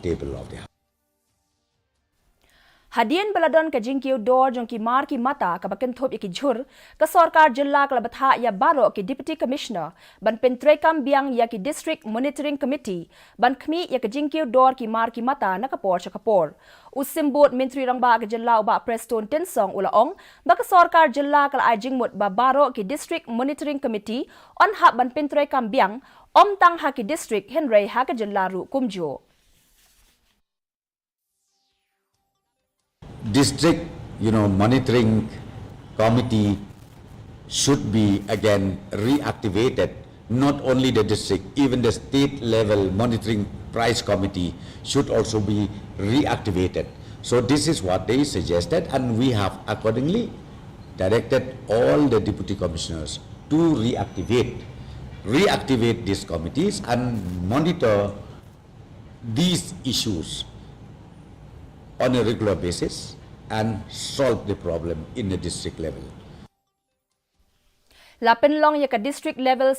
table of the House. Hadian baladon ke Jingkiew dor jong ki mar ki mata ka baken thop ki jhur ka sarkar Jylla ka Bthah ya baro ki deputy commissioner ban Myntri biang ya ki district monitoring committee ban Khmih ya ke Jingkiew dor ki mar ki mata na kapor cha kapor u Symbud Myntri Rangbah ke Jylla uba preston tensong ulaong ba ka sarkar Jylla ka ai jingmut ba baro ki district monitoring committee on hab ban Myntri biang om tang ha ki district Henry ha ke Jylla ru kumjo. District, monitoring committee should be again reactivated. Not only the district, even the state level monitoring price committee should also be reactivated. So this is what they suggested, and we have accordingly directed all the deputy commissioners to reactivate these committees and monitor these issues on a regular basis and solve the problem in the district level. La penlong ya ka district level